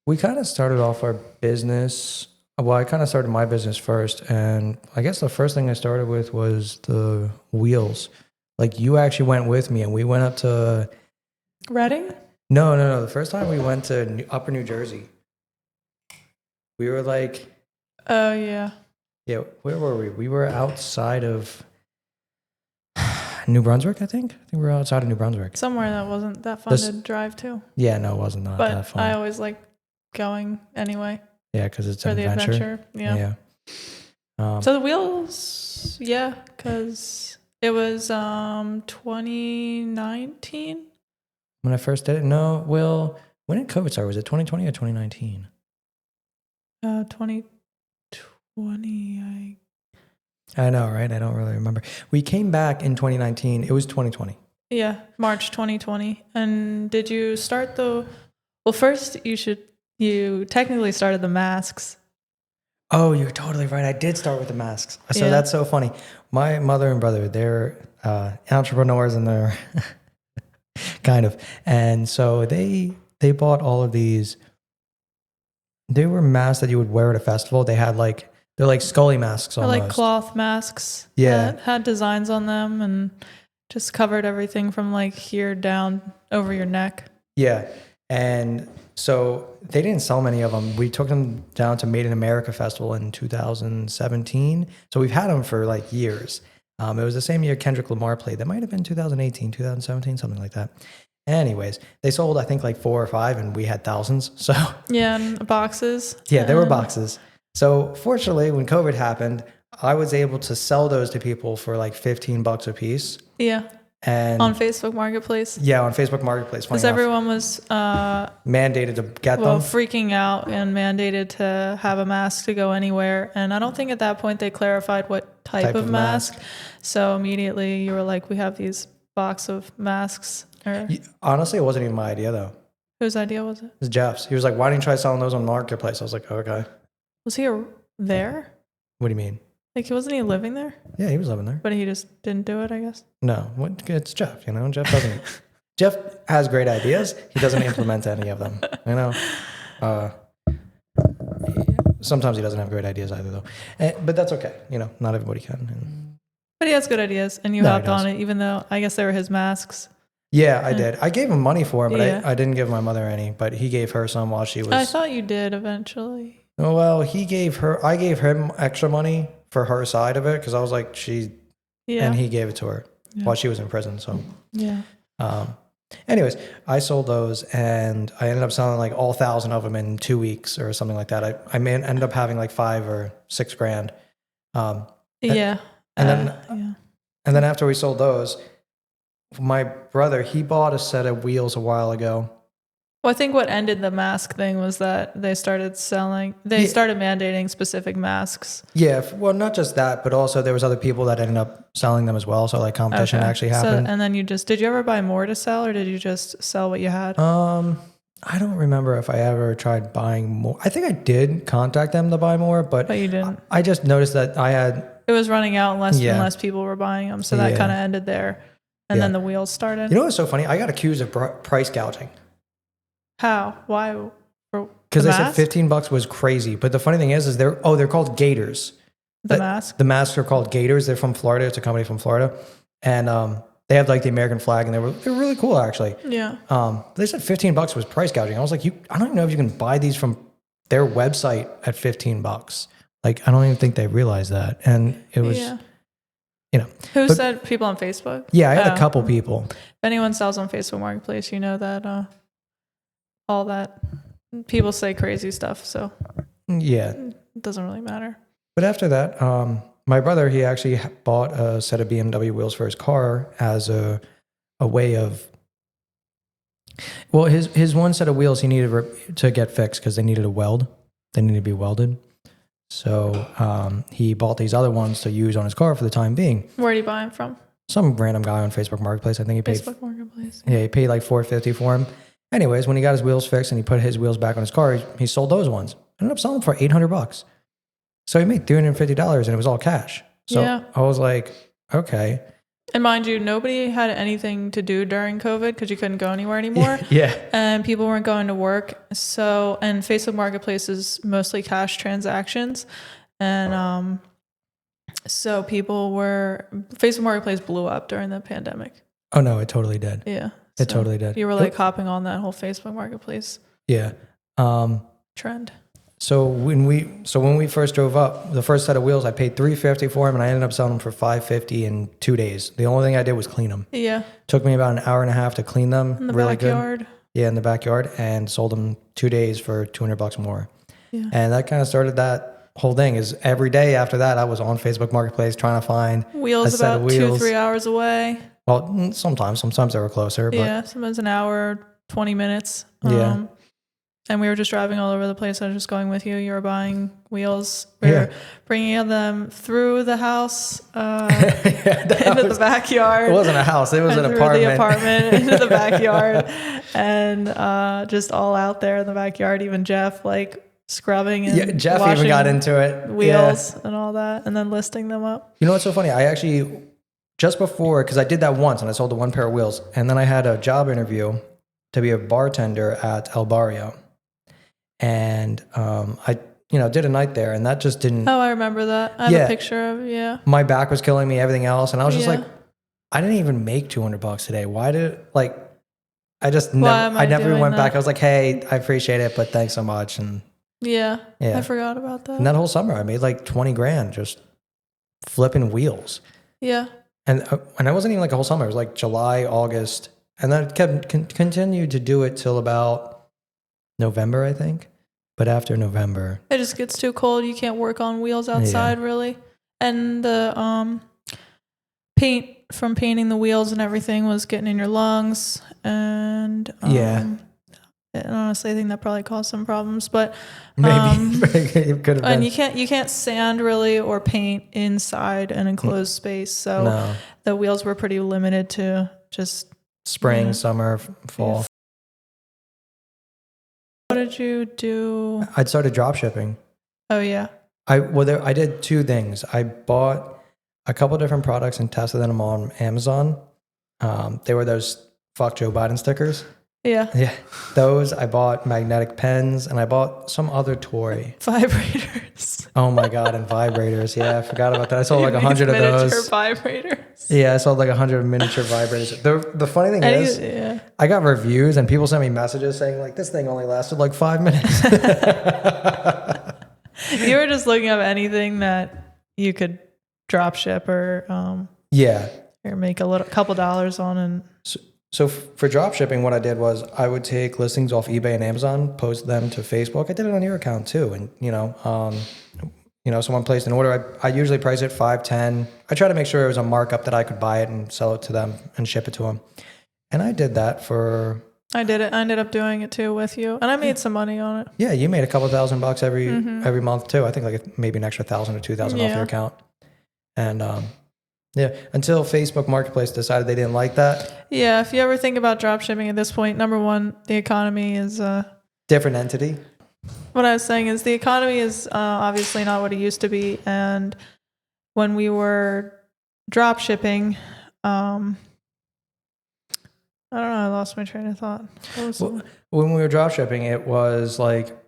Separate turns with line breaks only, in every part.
We kind of started off our business. Well, I kind of started my business first, and I guess the first thing I started with was the wheels. Like you actually went with me, and we went up to
Reading?
no. The first time we went to Upper New Jersey, we were like,
Oh, yeah.
yeah, where were we? We were outside of New Brunswick, I think. I think we were outside of New Brunswick.
Somewhere that wasn't that fun to drive to.
Yeah, no, it wasn't not that
But
fun.
I always like going anyway
Yeah, because it's
for
an
the adventure. Yeah. So the wheels, yeah, because it was 2019.
When I first did it, no, Will, when did COVID start? Was it 2020 or 2019?
2020.
I know, right? I don't really remember. We came back in 2019. It was 2020.
Yeah, March 2020. And did you start well, first you technically started the masks.
Oh, you're totally right. I did start with the masks. So
Yeah.
that's so funny. My mother and brother, they're entrepreneurs and they're kind of. And so they bought all of these. They were masks that you would wear at a festival. They're like Scully masks
Or
almost.
like cloth masks.
Yeah.
That had designs on them and just covered everything from like here down over your neck.
Yeah. And so they didn't sell many of them. We took them down to Made in America Festival in 2017. So we've had them for like years. It was the same year Kendrick Lamar played. That might have been 2018, 2017, something like that. Anyways, they sold, I think, like 4 or 5, and we had thousands. So
yeah, and boxes.
Yeah, there were boxes. So fortunately, when COVID happened, I was able to sell those to people for like $15 a piece.
Yeah.
And
on Facebook Marketplace.
Yeah, on Facebook Marketplace.
Because everyone was
mandated to get them.
Freaking out and mandated to have a mask to go anywhere. And I don't think at that point they clarified what type of mask. So immediately you were like, we have these box of masks.
Honestly, it wasn't even my idea though.
Whose idea was it?
It was Jeff's. He was like, why didn't you try selling those on Marketplace? I was like, okay.
Was he there?
What do you mean?
Like, wasn't he living there?
Yeah, he was living there.
But he just didn't do it, I guess.
No, it's Jeff, you know? Jeff doesn't. Jeff has great ideas. He doesn't implement any of them, you know? Sometimes he doesn't have great ideas either, though. But that's okay. You know, not everybody can.
But he has good ideas, and you hopped on it, even though I guess they were his masks.
Yeah, I did. I gave him money for them, but I didn't give my mother any. But he gave her some while she was.
I thought you did eventually.
Oh, well, I gave him extra money for her side of it because I was like, and he gave it to her while she was in prison. So,
yeah.
Anyways, I sold those and I ended up selling like all 1,000 of them in 2 weeks or something like that. I ended up having like 5 or 6 grand. And then after we sold those, my brother, he bought a set of wheels a while ago.
Well, I think what ended the mask thing was that they started mandating specific masks.
Yeah, well, not just that, but also there was other people that ended up selling them as well. So like competition actually happened.
So, and then did you ever buy more to sell, or did you just sell what you had?
I don't remember if I ever tried buying more. I think I did contact them to buy more, but
you didn't.
I just noticed that it
was running out and less people were buying them. So that kind of ended there. And then the wheels started.
You know what's so funny? I got accused of price gouging.
How? Why?
Because they said $15 was crazy. But the funny thing is they're called Gators.
The masks
are called Gators. They're from Florida. It's a company from Florida. And they have like the American flag and they're really cool actually.
Yeah.
They said $15 was price gouging. I was like, I don't even know if you can buy these from their website at $15. Like, I don't even think they realized that. And it was, you know.
Who said people on Facebook?
Yeah, I had a couple people.
If anyone sells on Facebook Marketplace, you know that all that people say crazy stuff. So
yeah,
it doesn't really matter.
But after that, my brother, he actually bought a set of BMW wheels for his car as a way of, well, his one set of wheels he needed to get fixed because they needed a weld. They needed to be welded. So he bought these other ones to use on his car for the time being.
Where did he buy them from?
Some random guy on Facebook Marketplace. I think he paid
Facebook Marketplace.
Yeah, he paid like $450 for them. Anyways, when he got his wheels fixed and he put his wheels back on his car, he sold those ones. Ended up selling them for $800. So he made $350 and it was all cash. So I was like, okay.
And mind you, nobody had anything to do during COVID because you couldn't go anywhere anymore.
Yeah.
And people weren't going to work. So, and Facebook Marketplace is mostly cash transactions. And so Facebook Marketplace blew up during the pandemic.
Oh no, it totally did.
Yeah.
It totally did.
You were like hopping on that whole Facebook Marketplace
Yeah.
trend.
So when we first drove up, the first set of wheels, I paid $350 for them, and I ended up selling them for $550 in 2 days. The only thing I did was clean them.
Yeah.
Took me about an hour and a half to clean them.
In the
really
backyard.
Good. Yeah, in the backyard, and sold them 2 days for $200 more.
Yeah.
And that kind of started that whole thing. Is every day after that, I was on Facebook Marketplace trying to find
wheels
a set
about
of wheels.
2-3 hours away.
Well, sometimes they were closer. But
Yeah, sometimes an hour, 20 minutes.
Yeah.
And we were just driving all over the place. I was just going with you. You were buying wheels. We were bringing them through the house into the backyard.
It wasn't a house. It was an apartment.
Through the apartment into the backyard. And just all out there in the backyard. Even Jeff, like, scrubbing and
Jeff
washing
even got into it.
wheels and all that. And then listing them up.
You know what's so funny? I actually, just before, because I did that once and I sold the one pair of wheels. And then I had a job interview to be a bartender at El Barrio. And I did a night there, and that just didn't.
Oh, I remember that. I have a picture of it.
My back was killing me, everything else, and I was just like, I didn't even make $200 today. Why did I just I never went back. I was like, hey, I appreciate it, but thanks so much. And
yeah, I forgot about that.
And that whole summer, I made like $20,000 just flipping wheels.
Yeah,
and it wasn't even like a whole summer. It was like July, August, and then continued to do it till about November, I think. But after November,
it just gets too cold. You can't work on wheels outside, really. And the paint from painting the wheels and everything was getting in your lungs. And and honestly, I think that probably caused some problems. But
maybe it could have been.
And you can't sand really or paint inside an enclosed space. So the wheels were pretty limited to just
spring, summer, fall.
What did you do?
I'd started drop shipping.
Oh yeah.
I did two things. I bought a couple different products and tested them on Amazon. They were those "fuck Joe Biden" stickers.
Yeah.
Yeah. Those. I bought magnetic pens, and I bought some other toy.
Vibrators.
Oh my God, and vibrators. Yeah, I forgot about that. I sold like 100 of those.
Miniature vibrators.
Yeah, I sold like 100 miniature vibrators. The funny thing is, I got reviews and people sent me messages saying like, this thing only lasted like 5 minutes.
You were just looking up anything that you could drop ship or or make a couple dollars on. And
so for drop shipping, what I did was I would take listings off eBay and Amazon, post them to Facebook. I did it on your account too, and someone placed an order. I usually price it $5, $10. I try to make sure it was a markup that I could buy it and sell it to them and ship it to them. And I did that for.
I did it. I ended up doing it too with you, and I made some money on it.
Yeah, you made a couple $1,000 every month too. I think like maybe an extra $1,000 or $2,000 off your account. And until Facebook Marketplace decided they didn't like that.
Yeah, if you ever think about drop shipping at this point, number one, the economy is
different entity.
What I was saying is the economy is obviously not what it used to be. And when we were drop shipping, I don't know, I lost my train of thought.
When we were drop shipping, it was like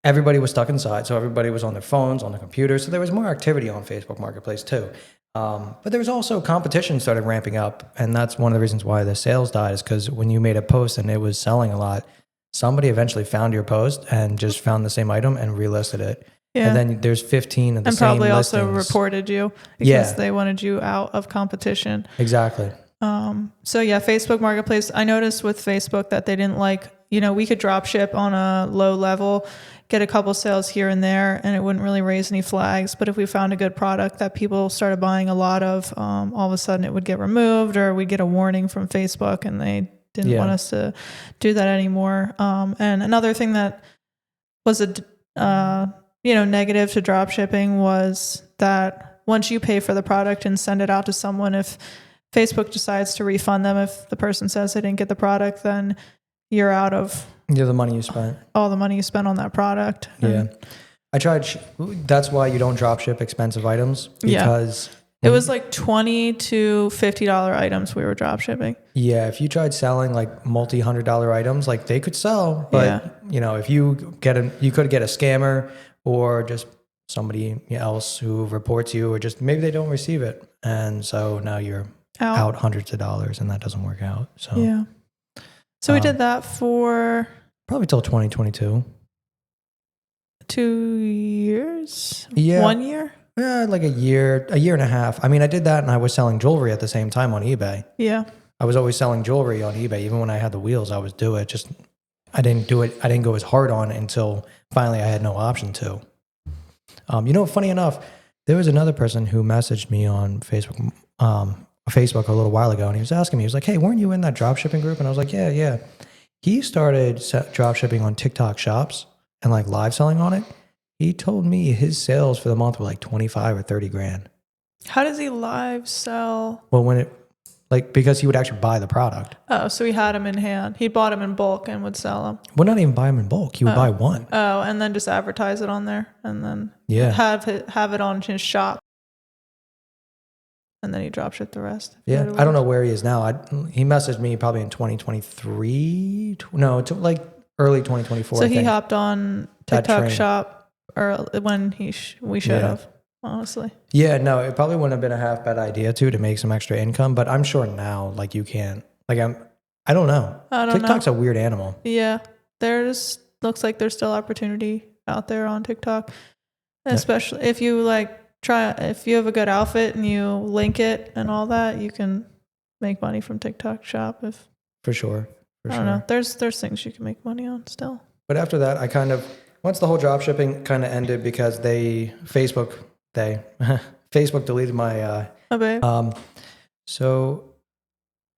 everybody was stuck inside. So everybody was on their phones, on their computers. So there was more activity on Facebook Marketplace too. But there was also competition started ramping up. And that's one of the reasons why the sales died, is because when you made a post and it was selling a lot, somebody eventually found your post and just found the same item and relisted it. Yeah. And then there's 15 of the same listings. And probably also
reported you because they wanted you out of competition.
Exactly.
So yeah, Facebook Marketplace, I noticed with Facebook that they didn't like, we could drop ship on a low level, get a couple sales here and there, and it wouldn't really raise any flags. But if we found a good product that people started buying a lot of, all of a sudden it would get removed, or we'd get a warning from Facebook and they didn't want us to do that anymore. And another thing that was a negative to drop shipping was that once you pay for the product and send it out to someone, if Facebook decides to refund them, if the person says they didn't get the product, then you're out of
the money you spent.
All the money you spent on that product.
Yeah. I tried. That's why you don't drop ship expensive items, because
It was like $20 to $50 items we were drop shipping.
Yeah, if you tried selling like multi-$100 items, like they could sell, but you know, if you could get a scammer or just somebody else who reports you, or just maybe they don't receive it, and so now you're out hundreds of dollars, and that doesn't work out. So
yeah, so we did that for
probably till 2022.
2 years.
Yeah,
1 year.
Yeah, like a year and a half. I mean, I did that, and I was selling jewelry at the same time on eBay.
Yeah.
I was always selling jewelry on eBay. Even when I had the wheels, I was doing it. Just I didn't do it. I didn't go as hard on it until finally I had no option to. You know, funny enough, there was another person who messaged me on Facebook, a little while ago, and he was asking me. He was like, "Hey, weren't you in that drop shipping group?" And I was like, "Yeah, yeah." He started drop shipping on TikTok shops and like live selling on it. He told me his sales for the month were like 25 or 30 grand.
How does he live sell?
Well, because he would actually buy the product.
Oh, so he had them in hand. He bought them in bulk and would sell them.
Well, not even buy them in bulk. He would buy one.
Oh, and then just advertise it on there, and then have it on his shop, and then he drop ship the rest.
Yeah, I don't know where he is now. He messaged me probably in 2023. No, like early 2024.
So he hopped on TikTok shop when we should have. Honestly.
Yeah, no, it probably wouldn't have been a half bad idea to make some extra income, but I'm sure now, like you can't, like I don't know. TikTok's a weird animal.
Yeah, looks like there's still opportunity out there on TikTok, especially if you if you have a good outfit and you link it and all that, you can make money from TikTok shop.
For sure.
I don't know. There's things you can make money on still.
But after that, once the whole drop shipping kind of ended because Facebook deleted my so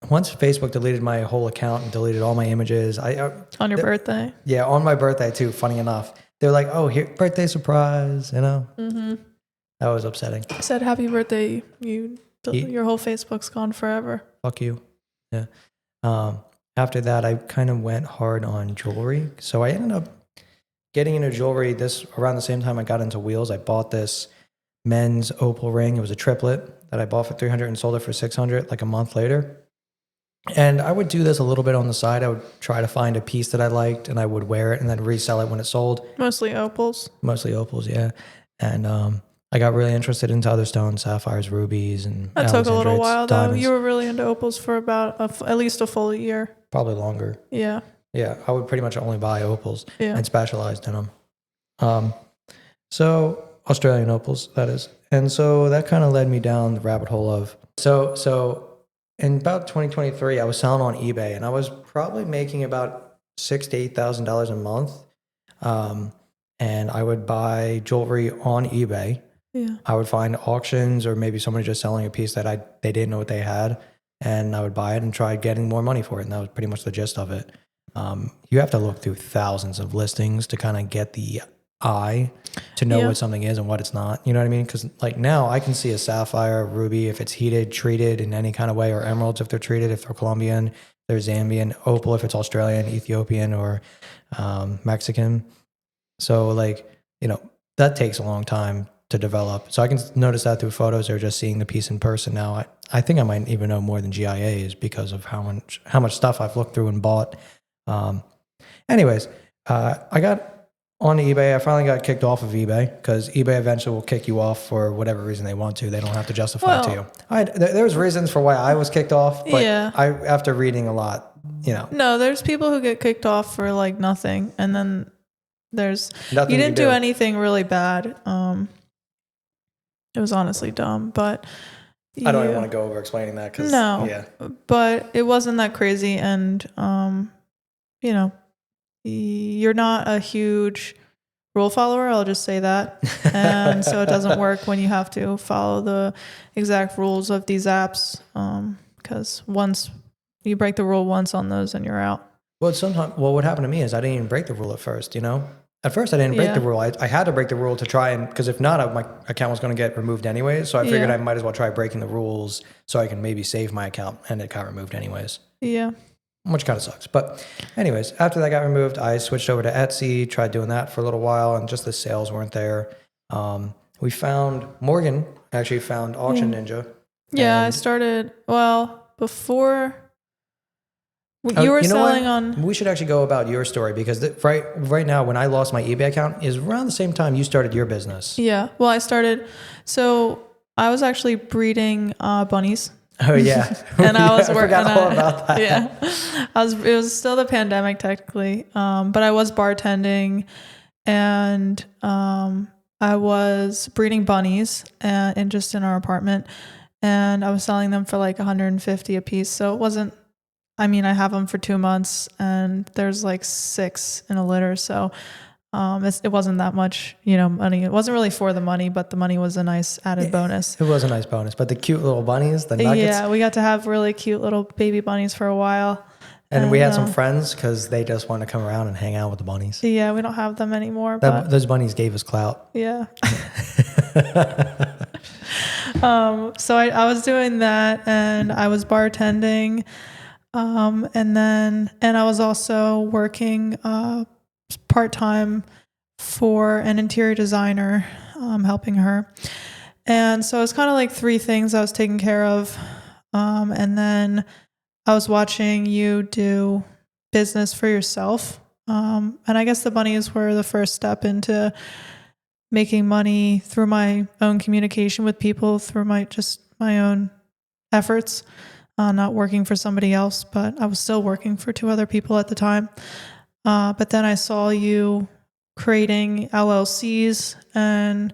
once Facebook deleted my whole account and deleted all my images,
on your birthday.
Yeah, on my birthday too. Funny enough, they're like, "Oh, here, birthday surprise," you know. Mm-hmm. That was upsetting.
I said, "Happy birthday!" Your whole Facebook's gone forever.
Fuck you. Yeah. After that, I kind of went hard on jewelry, so I ended up getting into jewelry around the same time I got into wheels. I bought this men's opal ring. It was a triplet that I bought for $300 and sold it for $600 like a month later. And I would do this a little bit on the side. I would try to find a piece that I liked and I would wear it and then resell it when it sold.
Mostly opals,
yeah. And I got really interested into other stones, sapphires, rubies, and
that took a little while though.
Diamonds.
You were really into opals for about at least a full year.
Probably longer.
Yeah.
Yeah, I would pretty much only buy opals and specialized in them. So Australian opals, that is. And so that kind of led me down the rabbit hole of, so in about 2023, I was selling on eBay and I was probably making about $6,000 to $8,000 a month. And I would buy jewelry on eBay.
Yeah. I
would find auctions or maybe somebody just selling a piece that they didn't know what they had. And I would buy it and try getting more money for it. And that was pretty much the gist of it. You have to look through thousands of listings to kind of get the eye to know what something is and what it's not. You know what I mean? Because like now I can see a sapphire, a ruby, if it's heated, treated in any kind of way, or emeralds if they're treated, if they're Colombian, they're Zambian, opal if it's Australian, Ethiopian, or Mexican. So like, that takes a long time to develop. So I can notice that through photos or just seeing the piece in person now. I think I might even know more than GIAs because of how much stuff I've looked through and bought. Anyways, I got on eBay. I finally got kicked off of eBay because eBay eventually will kick you off for whatever reason they want to. They don't have to justify it to you. There's reasons for why I was kicked off, but after reading a lot,
No, there's people who get kicked off for like nothing, and then there's
nothing
you didn't do anything really bad. It was honestly dumb, but
I don't even want to go over explaining that because
but it wasn't that crazy, and you're not a huge rule follower, I'll just say that. And so it doesn't work when you have to follow the exact rules of these apps, because once you break the rule once on those and you're out.
Well, what happened to me is I didn't even break the rule at first, At first I didn't break the rule. I had to break the rule to try because if not, my account was going to get removed anyways. So I figured I might as well try breaking the rules so I can maybe save my account, and it got removed anyways.
Yeah.
Which kind of sucks. But anyways, after that got removed, I switched over to Etsy, tried doing that for a little while, and just the sales weren't there. We found Morgan actually found Auction Ninja.
Yeah, I
And-
started, before
Oh,
you were
know
selling
what?
on.
We should actually go about your story because right now, when I lost my eBay account, is around the same time you started your business.
Yeah. Well, so I was actually breeding bunnies.
Oh yeah,
And I was
I
working.
forgot all about that.
Yeah, it was still the pandemic technically, but I was bartending, and I was breeding bunnies and just in our apartment, and I was selling them for like 150 a piece. So it wasn't. I mean, I have them for 2 months, and there's like 6 in a litter. So it wasn't that much, money. It wasn't really for the money, but the money was a nice added bonus.
It was a nice bonus, but the cute little bunnies, the nuggets.
Yeah, we got to have really cute little baby bunnies for a while.
And we had some friends because they just wanted to come around and hang out with the bunnies.
Yeah, we don't have them anymore. But
Those bunnies gave us clout.
yeah. So I was doing that, and I was bartending, and I was also working part-time for an interior designer, helping her. And so it's kind of like 3 things I was taking care of. And then I was watching you do business for yourself. And I guess the bunnies were the first step into making money through my own communication with people, through my own efforts, not working for somebody else, but I was still working for 2 other people at the time. But then I saw you creating LLCs and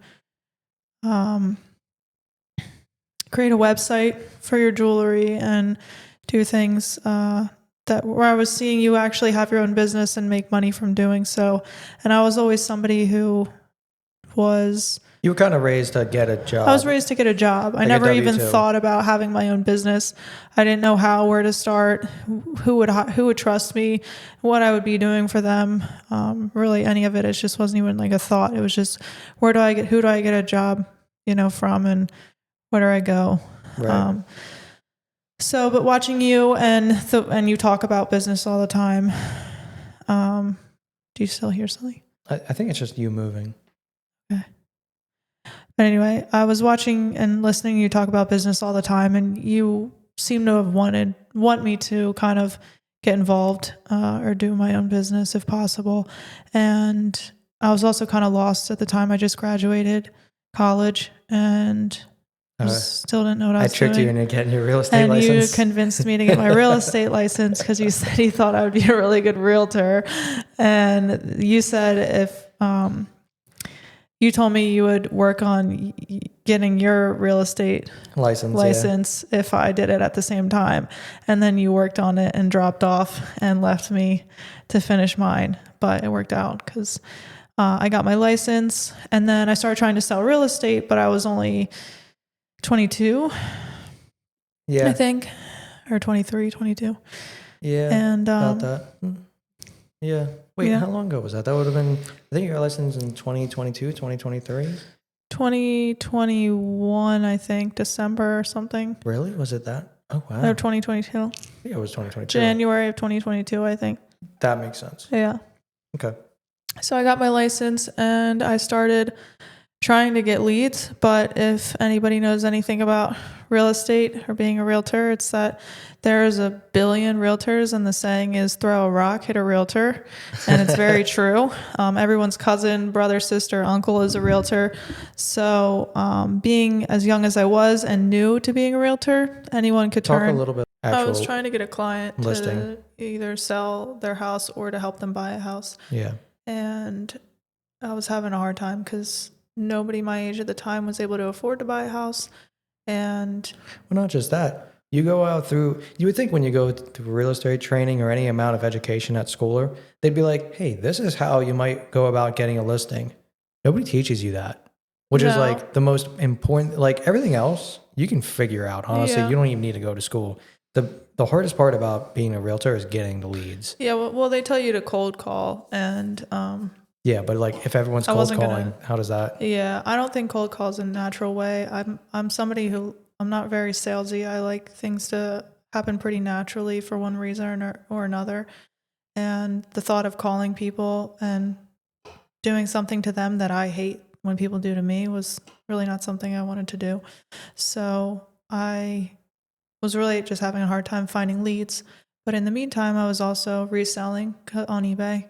create a website for your jewelry and do things where I was seeing you actually have your own business and make money from doing so. And I was always somebody who was...
You were kind of raised to get a job.
I was raised to get a job. I never even thought about having my own business. I didn't know where to start, who would trust me, what I would be doing for them. Really, any of it. It just wasn't even like a thought. It was just, who do I get a job, from, and where do I go?
Right.
But watching you and you talk about business all the time. Do you still hear something?
I think it's just you moving.
Okay. But anyway, I was watching and listening to you talk about business all the time, and you seem to have want me to kind of get involved or do my own business if possible. And I was also kind of lost at the time. I just graduated college and still didn't know what I was doing.
I tricked you into getting your real estate license.
And you convinced me to get my real estate license because you said you thought I would be a really good realtor. And you said if... you told me you would work on getting your real estate license if I did it at the same time. And then you worked on it and dropped off and left me to finish mine. But it worked out because I got my license. And then I started trying to sell real estate, but I was only 22, I think, or 23, 22.
Yeah,
and
about that. Yeah. Wait, how long ago was that? That would have been, I think you got licensed in 2022, 2023?
2021, I think, December or something.
Really? Was it that? Oh, wow.
Or 2022.
I think it was 2022.
January of 2022, I think.
That makes sense.
Yeah.
Okay.
So I got my license and I started trying to get leads. But if anybody knows anything about real estate or being a realtor, it's that there's a billion realtors, and the saying is throw a rock, hit a realtor. And it's very true. Everyone's cousin, brother, sister, uncle is a realtor. So being as young as I was and new to being a realtor, anyone could
Talk a little bit.
I was trying to get a client
listing.
to either sell their house or to help them buy a house.
Yeah.
And I was having a hard time because nobody my age at the time was able to afford to buy a house. And
well, not just that. You go out through, you would think when you go through real estate training or any amount of education at school, they'd be like, hey, this is how you might go about getting a listing. Nobody teaches you that, which is like the most important, like everything else you can figure out. Honestly, you don't even need to go to school. The hardest part about being a realtor is getting the leads. Yeah.
Well, they tell you to cold call and,
yeah, but like if everyone's cold calling, how does that?
Yeah, I don't think cold call is a natural way. I'm somebody who, I'm not very salesy. I like things to happen pretty naturally for one reason or another. And the thought of calling people and doing something to them that I hate when people do to me was really not something I wanted to do. So I was really just having a hard time finding leads. But in the meantime, I was also reselling on eBay,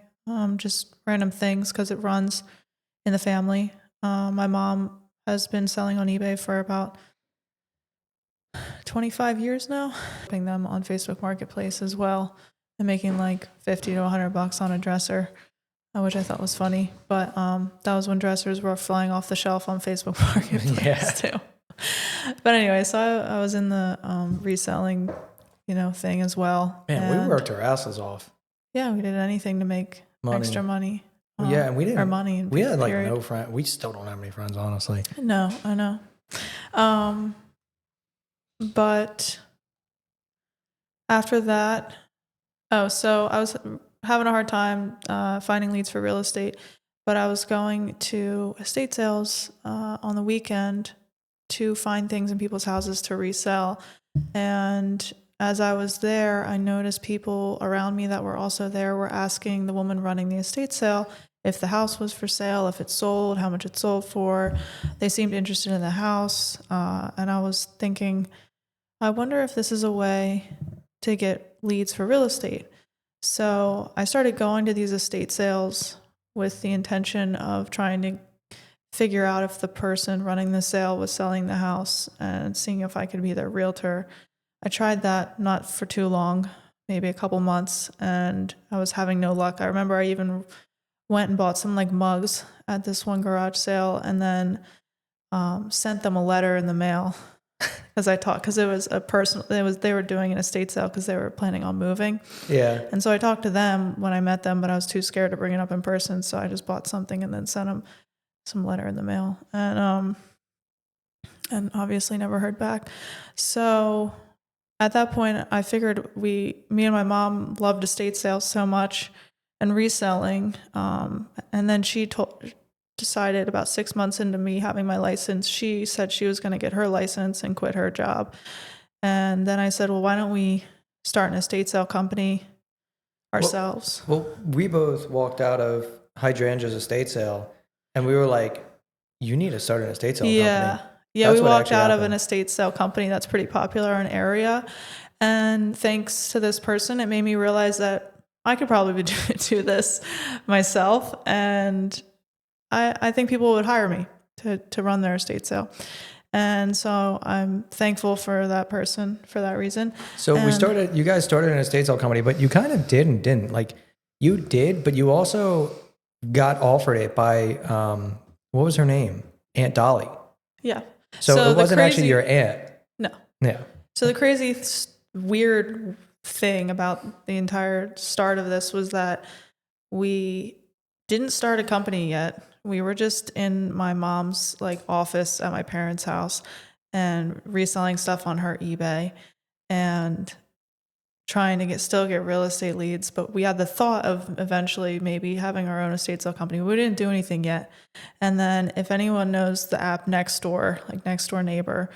just random things because it runs in the family. My mom has been selling on eBay for about 25 years now, putting them on Facebook Marketplace as well and making like 50 to $100 on a dresser, which I thought was funny. But that was when dressers were flying off the shelf on Facebook Marketplace too. But anyway, so I was in the reselling, thing as well.
Man, we worked our asses off.
Yeah, we did anything to make extra money.
Yeah, and we didn't.
Or money.
We had like no friends. We still don't have any friends, honestly.
No, I know. But after that, so I was having a hard time finding leads for real estate, but I was going to estate sales on the weekend to find things in people's houses to resell. And as I was there, I noticed people around me that were also there were asking the woman running the estate sale if the house was for sale, if it sold, how much it sold for. They seemed interested in the house. And I was thinking, I wonder if this is a way to get leads for real estate. So I started going to these estate sales with the intention of trying to figure out if the person running the sale was selling the house and seeing if I could be their realtor. I tried that not for too long, maybe a couple months, and I was having no luck. I remember I even went and bought some like mugs at this one garage sale and then sent them a letter in the mail because it was a personal, they were doing an estate sale because they were planning on moving.
Yeah.
And so I talked to them when I met them, but I was too scared to bring it up in person. So I just bought something and then sent them some letter in the mail and obviously never heard back. So at that point I figured me and my mom loved estate sales so much and reselling. And then she decided about 6 months into me having my license, she said she was going to get her license and quit her job. And then I said, well, why don't we start an estate sale company ourselves?
Well, we both walked out of Hydrangea's estate sale and we were like, you need to start an estate sale company.
Yeah, we walked out of an estate sale company that's pretty popular in an area. And thanks to this person, it made me realize that I could probably do this myself. And I think people would hire me to run their estate sale. And so I'm thankful for that person for that reason.
So you guys started an estate sale company, but you kind of did and didn't. Like you did, but you also got offered it by, what was her name? Aunt Dolly.
Yeah.
So it wasn't actually your aunt.
No.
Yeah.
So the crazy, weird thing about the entire start of this was that we didn't start a company yet. We were just in my mom's like office at my parents' house and reselling stuff on her eBay and trying to still get real estate leads. But we had the thought of eventually maybe having our own estate sale company. We didn't do anything yet. And then if anyone knows the app Nextdoor, like Next Door Neighbor,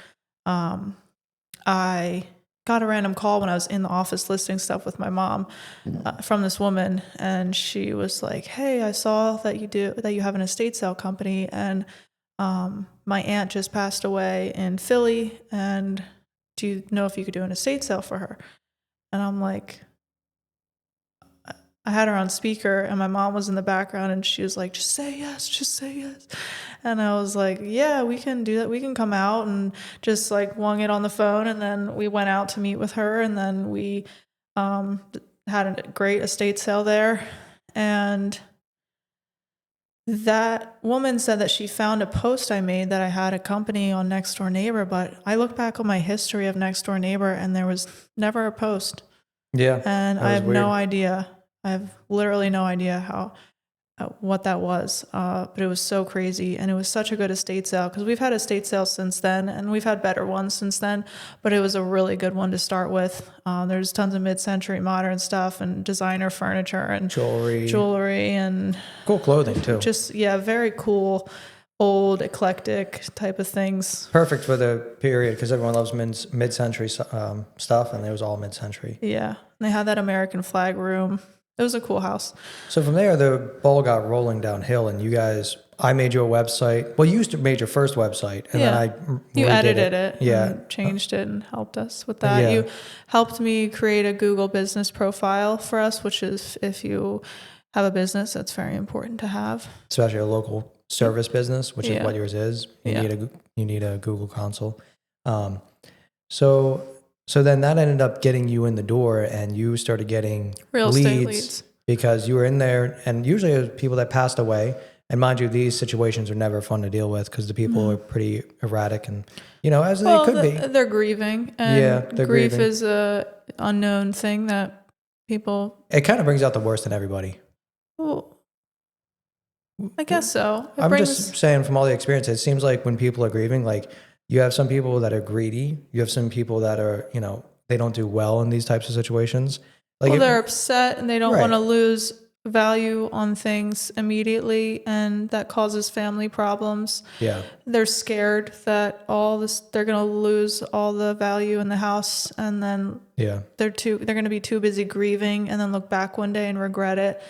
I got a random call when I was in the office listing stuff with my mom from this woman, and she was like, "Hey, I saw that you have an estate sale company, and my aunt just passed away in Philly, and do you know if you could do an estate sale for her?" And I'm like, I had her on speaker and my mom was in the background and she was like, just say yes. And I was like, yeah, we can do that. We can come out, and just like wung it on the phone. And then we went out to meet with her, and then we had a great estate sale there. And that woman said that she found a post I made that I had a company on Next Door Neighbor, but I look back on my history of Next Door Neighbor and there was never a post.
Yeah.
And I have no idea. I have literally no idea what that was. But it was so crazy. And it was such a good estate sale because we've had estate sales since then and we've had better ones since then, but it was a really good one to start with. There's tons of mid-century modern stuff and designer furniture and jewelry and
cool clothing too.
Just, yeah, very cool, old, eclectic type of things.
Perfect for the period because everyone loves mid-century stuff, and it was all mid-century.
Yeah. And they had that American flag room. It was a cool house.
So from there, the ball got rolling downhill, and I made you a website. Well, you made your first website, and then I
You
redid
edited it
Yeah.
and changed it and helped us with that.
Yeah.
You helped me create a Google business profile for us, which is, if you have a business, that's very important to have.
Especially a local service business, which is what yours is. You need a Google console. So then that ended up getting you in the door, and you started getting
Real estate leads
because you were in there, and usually it was people that passed away. And mind you, these situations are never fun to deal with because the people are pretty erratic, and as they could be.
They're grieving, and
they're
grief
grieving.
is a unknown thing that people.
It kind of brings out the worst in everybody.
Well, I guess so.
I'm just saying from all the experience, it seems like when people are grieving, like you have some people that are greedy. You have some people that are, they don't do well in these types of situations. Like
they're upset and they don't want to lose value on things immediately, and that causes family problems.
Yeah.
They're scared that they're going to lose all the value in the house, and then they're going to be too busy grieving and then look back one day and regret it.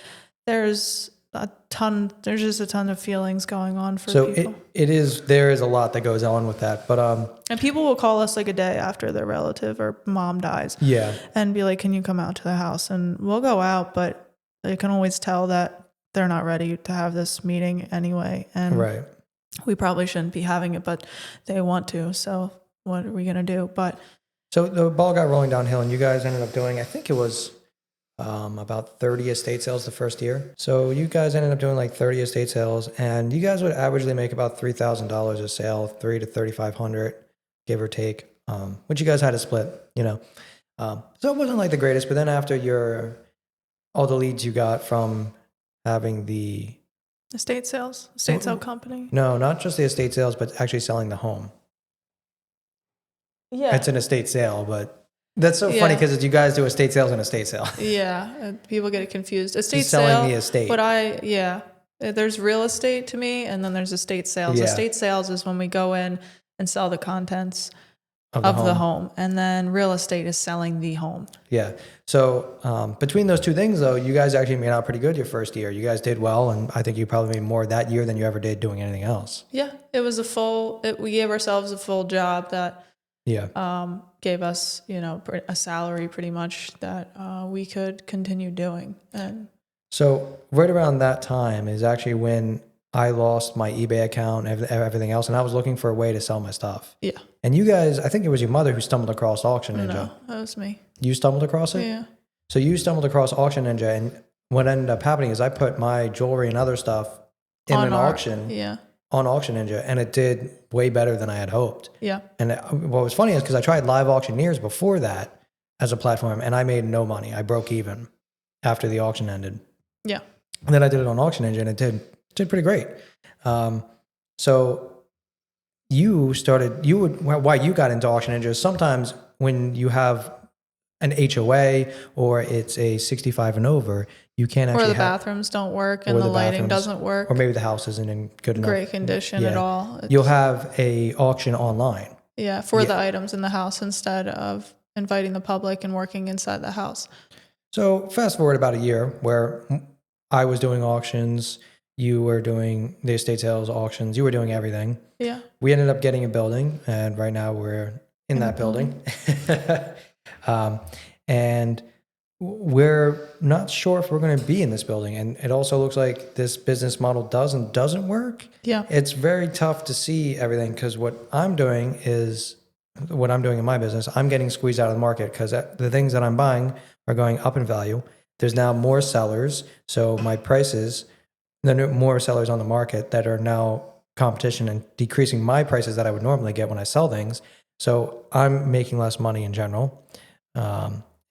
There's just a ton of feelings going on for people.
So there is a lot that goes on with that, but
and people will call us like a day after their relative or mom dies, and be like, "Can you come out to the house?" And we'll go out, but they can always tell that they're not ready to have this meeting anyway, and we probably shouldn't be having it, but they want to. So what are we gonna do?
So the ball got rolling downhill, and you guys ended up doing, I think it was about 30 estate sales the first year. So you guys ended up doing like 30 estate sales, and you guys would averagely make about $3,000 a sale, $3,000 to $3,500, give or take, which you guys had to split, So it wasn't like the greatest, but then after all the leads you got from having the
estate sale company.
No, not just the estate sales, but actually selling the home.
Yeah.
It's an estate sale, but that's so funny because you guys do estate sales and estate sale.
Yeah, people get it confused. Estate
selling
sale,
the estate.
But there's real estate to me, and then there's estate sales.
Yeah.
Estate sales is when we go in and sell the contents of the home, and then real estate is selling the home. Yeah.
So between those two things, though, you guys actually made out pretty good your first year. You guys did well, and I think you probably made more that year than you ever did doing anything else.
Yeah, it was we gave ourselves a full job that gave us, a salary pretty much that we could continue doing. And
so right around that time is actually when I lost my eBay account and everything else, and I was looking for a way to sell my stuff.
Yeah.
And you guys, I think it was your mother who stumbled across Auction Ninja.
No, that was me.
You stumbled across it?
Yeah.
So you stumbled across Auction Ninja, and what ended up happening is I put my jewelry and other stuff in an auction.
Yeah.
On Auction Ninja, and it did way better than I had hoped.
Yeah.
And what was funny is because I tried Live Auctioneers before that as a platform, and I made no money. I broke even after the auction ended.
Yeah.
And then I did it on Auction Ninja, and it did pretty great. So why you got into Auction Ninja is sometimes when you have an HOA or it's a 65 and over, you can't actually
or the bathrooms don't work and the lighting doesn't work,
or maybe the house isn't in good enough
great condition at all.
You'll have a auction online.
Yeah, for the items in the house instead of inviting the public and working inside the house.
So fast forward about a year where I was doing auctions, you were doing the estate sales auctions, you were doing everything.
Yeah.
We ended up getting a building, and right now we're in that building. And we're not sure if we're going to be in this building. And it also looks like this business model doesn't work.
Yeah.
It's very tough to see everything because what I'm doing in my business, I'm getting squeezed out of the market because the things that I'm buying are going up in value. There's now more sellers. So my prices, there are more sellers on the market that are now competition and decreasing my prices that I would normally get when I sell things. So I'm making less money in general.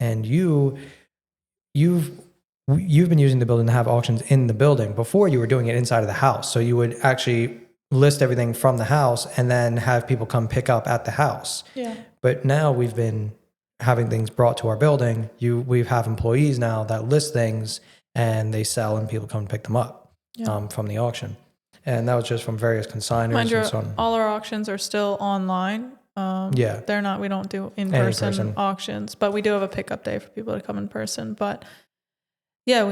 And you've been using the building to have auctions in the building. Before you were doing it inside of the house. So you would actually list everything from the house and then have people come pick up at the house.
Yeah.
But now we've been having things brought to our building. We have employees now that list things and they sell and people come and pick them up from the auction. And that was just from various consigners.
Mind you,
and so on.
all our auctions are still online. They're not, we don't do in-person auctions, but we do have a pickup day for people to come in person. But yeah,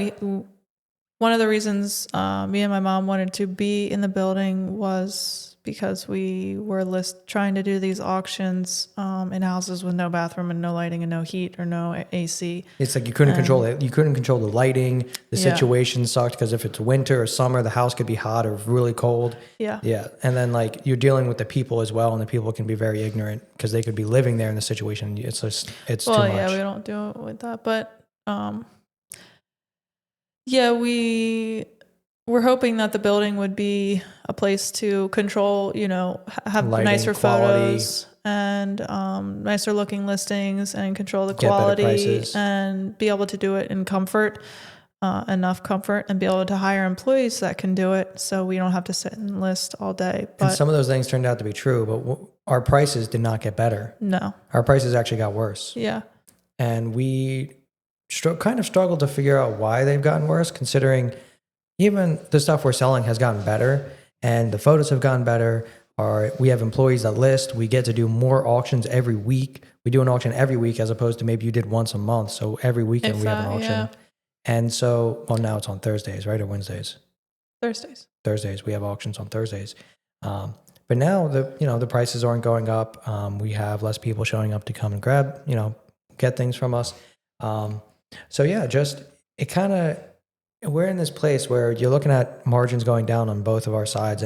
one of the reasons me and my mom wanted to be in the building was because we were trying to do these auctions in houses with no bathroom and no lighting and no heat or no AC.
It's like you couldn't control it. You couldn't control the lighting. The
Yeah.
situation sucked because if it's winter or summer, the house could be hot or really cold.
Yeah.
Yeah. And then like you're dealing with the people as well, and the people can be very ignorant because they could be living there in the situation. It's just, it's too much.
Yeah, we don't do it with that. But yeah, we're hoping that the building would be a place to control, have
Lighting,
nicer
quality.
photos and nicer looking listings and control the
Get better
quality
prices.
and be able to do it in comfort, enough comfort, and be able to hire employees that can do it so we don't have to sit and list all day. But
And some of those things turned out to be true, but our prices did not get better.
no.
Our prices actually got worse.
Yeah.
And we kind of struggled to figure out why they've gotten worse, considering even the stuff we're selling has gotten better and the photos have gotten better. We have employees that list. We get to do more auctions every week. We do an auction every week as opposed to maybe you did once a month. So every weekend we have an auction.
Yeah.
And so, well, now it's on Thursdays, right? Or Wednesdays?
Thursdays.
We have auctions on Thursdays. But now the prices aren't going up. We have less people showing up to come and grab, get things from us. So yeah, we're in this place where you're looking at margins going down on both of our sides, and